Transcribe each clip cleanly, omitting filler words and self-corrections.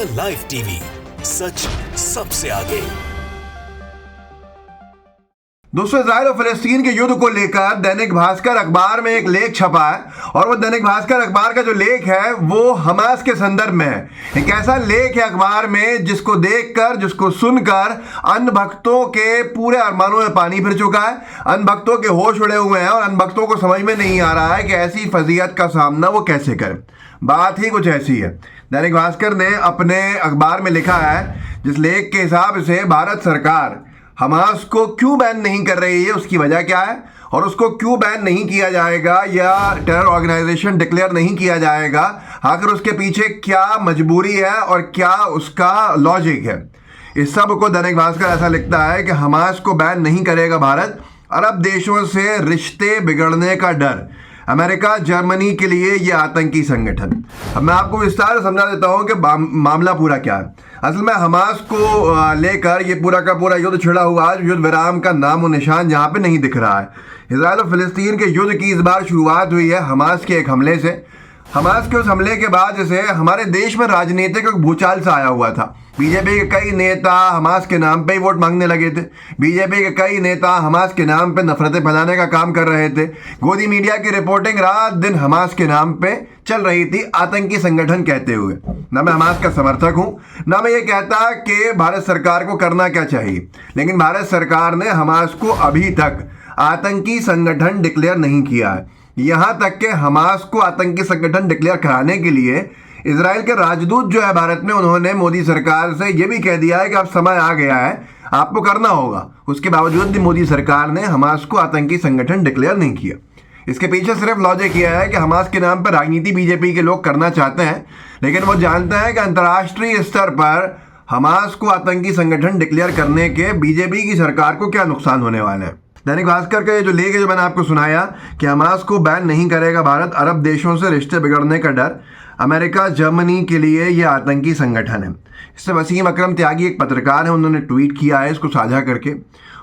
India live TV, सच सबसे आगे। दोस्तों, इजराइल और फिलिस्तीन के युद्ध को लेकर दैनिक भास्कर अखबार में एक लेख छपा है और वो दैनिक भास्कर अखबार का जो लेख है वो हमास के संदर्भ में है। एक ऐसा लेख है अखबार में जिसको देखकर, जिसको सुनकर अन्य भक्तों के पूरे अरमानों में पानी फिर चुका है। अन्य भक्तों के होश उड़े हुए हैं और अन्य भक्तों को समझ में नहीं आ रहा है कि ऐसी फजीयत का सामना वो कैसे करें। बात ही कुछ ऐसी है। दैनिक भास्कर ने अपने अखबार में लिखा है, जिस लेख के हिसाब से भारत सरकार हमास को क्यों बैन नहीं कर रही है, उसकी वजह क्या है और उसको क्यों बैन नहीं किया जाएगा या टेरर ऑर्गेनाइजेशन डिक्लेयर नहीं किया जाएगा, आखिर उसके पीछे क्या मजबूरी है और क्या उसका लॉजिक है। इस सब को दैनिक भास्कर ऐसा लिखता है कि हमास को बैन नहीं करेगा भारत, अरब देशों से रिश्ते बिगड़ने का डर, अमेरिका जर्मनी के लिए ये आतंकी संगठन। अब मैं आपको विस्तार से समझा देता हूं कि मामला पूरा क्या है। असल में हमास को लेकर ये पूरा का पूरा युद्ध छिड़ा हुआ है। युद्ध विराम का नाम और निशान यहाँ पे नहीं दिख रहा है। इजराइल और फिलिस्तीन के युद्ध की इस बार शुरुआत हुई है हमास के एक हमले से। हमास के उस हमले के बाद से हमारे देश में राजनीतिक भूचाल सा आया हुआ था। बीजेपी के कई नेता हमास के नाम पे ही वोट मांगने लगे थे। बीजेपी के कई नेता हमास के नाम पे नफरतें फैलाने का काम कर रहे थे। गोदी मीडिया की रिपोर्टिंग रात दिन हमास के नाम पे चल रही थी, आतंकी संगठन कहते हुए। ना मैं हमास का समर्थक हूं, ना मैं ये कहता कि भारत सरकार को करना क्या चाहिए, लेकिन भारत सरकार ने हमास को अभी तक आतंकी संगठन डिक्लेयर नहीं किया है। यहां तक कि हमास को आतंकी संगठन डिक्लेयर कराने के लिए इजराइल के राजदूत जो है भारत में, उन्होंने मोदी सरकार से यह भी कह दिया है कि अब समय आ गया है, आपको करना होगा। उसके बावजूद भी मोदी सरकार ने हमास को आतंकी संगठन डिक्लेयर नहीं किया। इसके पीछे सिर्फ लॉजिक यह है कि हमास के नाम पर राजनीति बीजेपी के लोग करना चाहते हैं, लेकिन वो जानते हैं कि अंतर्राष्ट्रीय स्तर पर हमास को आतंकी संगठन डिक्लेयर करने के बीजेपी की सरकार को क्या नुकसान होने वाले हैं। दैनिक भास्कर का ये जो लेख है, जो मैंने आपको सुनाया कि हमास को बैन नहीं करेगा भारत, अरब देशों से रिश्ते बिगड़ने का डर, अमेरिका जर्मनी के लिए यह आतंकी संगठन है। इससे वसीम अकरम त्यागी एक पत्रकार है, उन्होंने ट्वीट किया है इसको साझा करके,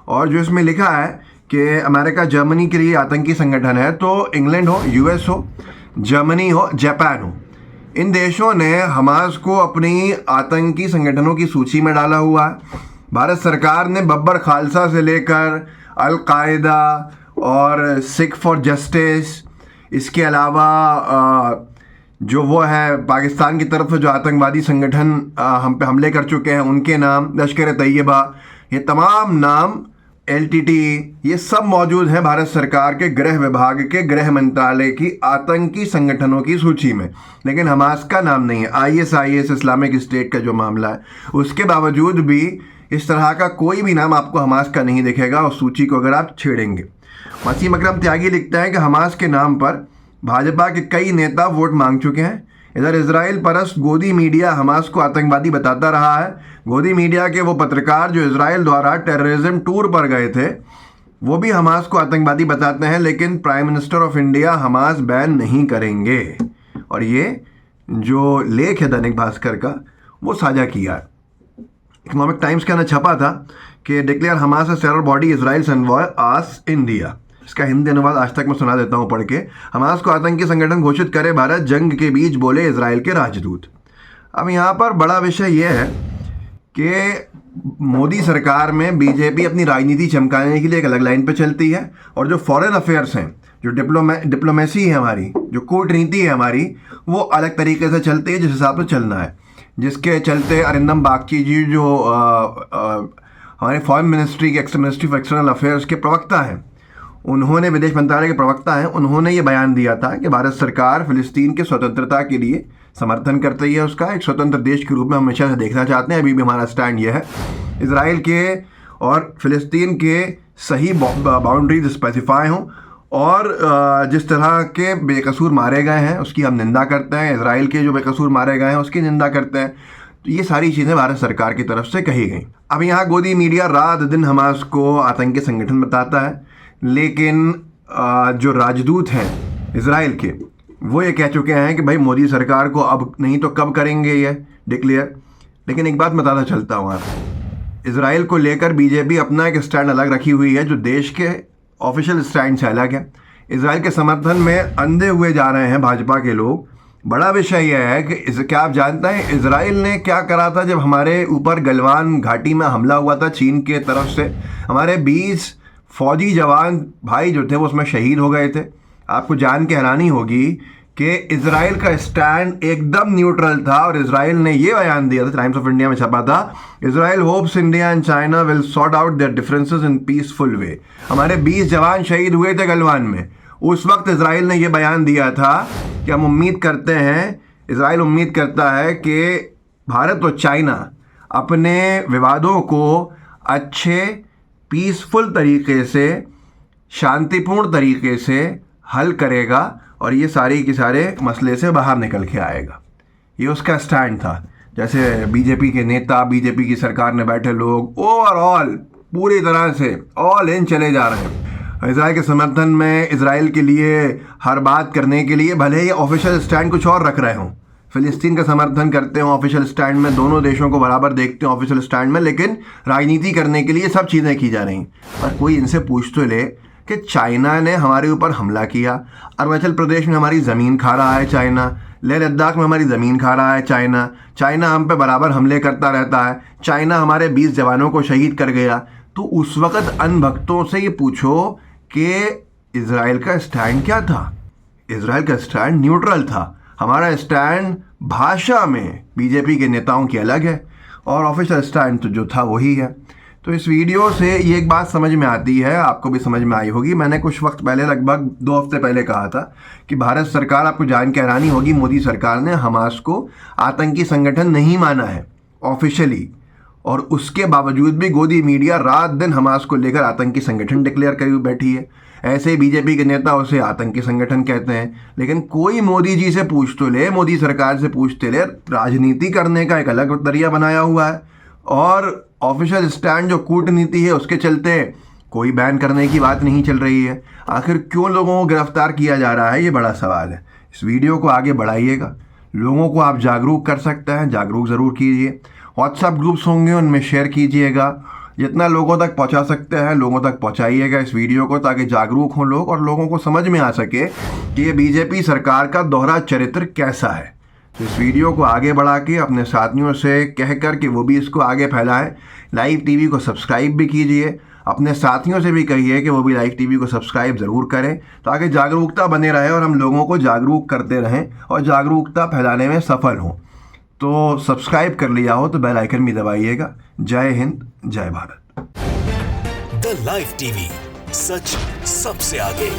और जो इसमें लिखा है कि अमेरिका जर्मनी के लिए आतंकी संगठन है, तो इंग्लैंड हो, यूएस हो, जर्मनी हो, जापान हो, इन देशों ने हमास को अपनी आतंकी संगठनों की सूची में डाला हुआ है। भारत सरकार ने बब्बर खालसा से लेकर अल-कायदा और सिख फॉर जस्टिस, इसके अलावा जो वो है पाकिस्तान की तरफ से जो आतंकवादी संगठन हम पे हमले कर चुके हैं उनके नाम, लश्कर तैयबा, ये तमाम नाम, एलटीटी, ये सब मौजूद हैं भारत सरकार के गृह विभाग के गृह मंत्रालय की आतंकी संगठनों की सूची में, लेकिन हमास का नाम नहीं है। आईएस इस्लामिक स्टेट का जो मामला है, उसके बावजूद भी इस तरह का कोई भी नाम आपको हमास का नहीं दिखेगा उस सूची को अगर आप छेड़ेंगे। वसीम अकरम त्यागी लिखता है कि हमास के नाम पर भाजपा के कई नेता वोट मांग चुके हैं। इधर इजराइल परस्त गोदी मीडिया हमास को आतंकवादी बताता रहा है। गोदी मीडिया के वो पत्रकार जो इजराइल द्वारा टेररिज्म टूर पर गए थे, वो भी हमास को आतंकवादी बताते हैं, लेकिन prime minister of India Hamas ban नहीं करेंगे। और ये जो लेख है दैनिक भास्कर का, वो साझा किया है। इकोनॉमिक टाइम्स के अंदर छपा था कि declare Hamas as terror body, Israel envoy asked India. इसका हिंदी अनुवाद आज तक मैं सुना देता हूं पढ़ के। हमास को आतंकी संगठन घोषित करे भारत, जंग के बीच बोले इजराइल के राजदूत। अब यहाँ पर बड़ा विषय यह है कि मोदी सरकार में बीजेपी अपनी राजनीति चमकाने के लिए एक अलग लाइन पे चलती है, और जो फॉरेन अफेयर्स हैं, जो डिप्लोमेसी है हमारी, जो कूटनीति है हमारी, वो अलग तरीके से चलती है जिस हिसाब से चलना है। जिसके चलते अरिंदम बागची जी जो हमारे फॉरेन मिनिस्ट्री के मिनिस्ट्री ऑफ एक्सटर्नल अफेयर्स के प्रवक्ता हैं, उन्होंने, विदेश मंत्रालय के प्रवक्ता हैं, उन्होंने ये बयान दिया था कि भारत सरकार फिलिस्तीन के स्वतंत्रता के लिए समर्थन करती है, उसका एक स्वतंत्र देश के रूप में हमेशा से देखना चाहते हैं। अभी भी हमारा स्टैंड यह है। इजराइल के और फिलिस्तीन के सही बाउंड्रीज स्पेसिफाई हों और जिस तरह के बेकसूर मारे गए हैं उसकी हम निंदा करते हैं, इजराइल के जो बेकसूर मारे गए हैं उसकी निंदा करते हैं। तो ये सारी चीज़ें भारत सरकार की तरफ से कही गई। अब यहाँ गोदी मीडिया रात दिन हमास को आतंकी संगठन बताता है, लेकिन जो राजदूत हैं इजराइल के, वो ये कह चुके हैं कि भाई मोदी सरकार को अब नहीं तो कब करेंगे ये डिक्लेयर। लेकिन एक बात बताना चलता हूँ आपको, इजराइल को लेकर बीजेपी अपना एक स्टैंड अलग रखी हुई है, जो देश के ऑफिशियल स्टैंड से अलग है। इजराइल के समर्थन में अंधे हुए जा रहे हैं भाजपा के लोग बड़ा विषय यह है कि क्या आप जानते हैं इजराइल ने क्या करा था जब हमारे ऊपर गलवान घाटी में हमला हुआ था चीन के तरफ से? हमारे 20 फौजी जवान भाई जो थे वो उसमें शहीद हो गए थे। आपको जान के हैरानी होगी कि इजराइल का स्टैंड एकदम न्यूट्रल था और इजराइल ने ये बयान दिया था, टाइम्स ऑफ इंडिया में छपा था, Israel hopes India and China will sort out there differences in peaceful वे। हमारे 20 जवान शहीद हुए थे गलवान में। उस वक्त इजराइल ने यह बयान दिया था कि हम उम्मीद करते हैं, इजराइल उम्मीद करता है कि भारत और चाइना अपने विवादों को अच्छे पीसफुल तरीके से, शांतिपूर्ण तरीके से हल करेगा और ये सारे के सारे मसले से बाहर निकल के आएगा। ये उसका स्टैंड था। जैसे बीजेपी के नेता, बीजेपी की सरकार में बैठे लोग ओवरऑल पूरी तरह से ऑल इन चले जा रहे हैं इजराइल के समर्थन में, इजराइल के लिए हर बात करने के लिए, भले ही ऑफिशियल स्टैंड कुछ और रख रहे हों, फिलिस्तीन का समर्थन करते हो ऑफिशियल स्टैंड में, दोनों देशों को बराबर देखते हो ऑफिशियल स्टैंड में, लेकिन राजनीति करने के लिए सब चीज़ें की जा रही। पर कोई इनसे पूछ तो ले कि चाइना ने हमारे ऊपर हमला किया, अरुणाचल प्रदेश में हमारी ज़मीन खा रहा है चाइना, लेह लद्दाख में हमारी ज़मीन खा रहा है चाइना, चाइना हम पे बराबर हमले करता रहता है, चाइना हमारे 20 जवानों को शहीद कर गया। तो उस वक़्त अनभक्तों से ये पूछो कि इजराइल का स्टैंड क्या था? इजराइल का स्टैंड न्यूट्रल था। हमारा स्टैंड भाषा में बीजेपी के नेताओं की अलग है और ऑफिशियल स्टैंड तो जो था वही है। तो इस वीडियो से ये एक बात समझ में आती है, आपको भी समझ में आई होगी। मैंने कुछ वक्त पहले, लगभग 2 हफ्ते पहले कहा था कि भारत सरकार, आपको जान के हैरानी होगी, मोदी सरकार ने हमास को आतंकी संगठन नहीं माना है ऑफिशियली, और उसके बावजूद भी गोदी मीडिया रात दिन हमास को लेकर आतंकी संगठन डिक्लेयर करी बैठी है। ऐसे बीजेपी के नेता उसे आतंकी संगठन कहते हैं। लेकिन कोई मोदी जी से पूछ तो ले, मोदी सरकार से पूछते ले, राजनीति करने का एक अलग तरीका बनाया हुआ है और ऑफिशियल स्टैंड जो कूटनीति है उसके चलते कोई बैन करने की बात नहीं चल रही है। आखिर क्यों लोगों को गिरफ्तार किया जा रहा है, ये बड़ा सवाल है। इस वीडियो को आगे बढ़ाइएगा, लोगों को आप जागरूक कर सकते हैं, जागरूक ज़रूर कीजिए। व्हाट्सएप ग्रुप्स होंगे उनमें शेयर कीजिएगा, जितना लोगों तक पहुंचा सकते हैं लोगों तक पहुंचाइएगा इस वीडियो को, ताकि जागरूक हों लोग और लोगों को समझ में आ सके कि ये बीजेपी सरकार का दोहरा चरित्र कैसा है। तो इस वीडियो को आगे बढ़ा के अपने साथियों से कहकर कि वो भी इसको आगे फैलाएं। लाइव टीवी को सब्सक्राइब भी कीजिए, अपने साथियों से भी कहिए कि वो भी लाइव टीवी को सब्सक्राइब ज़रूर करें, ताकि जागरूकता बने रहे और हम लोगों को जागरूक करते रहें और जागरूकता फैलाने में सफल हों। तो सब्सक्राइब कर लिया हो तो बेल आइकन भी दबाइएगा। जय हिंद, जय भारत। द लाइव टीवी, सच सबसे आगे।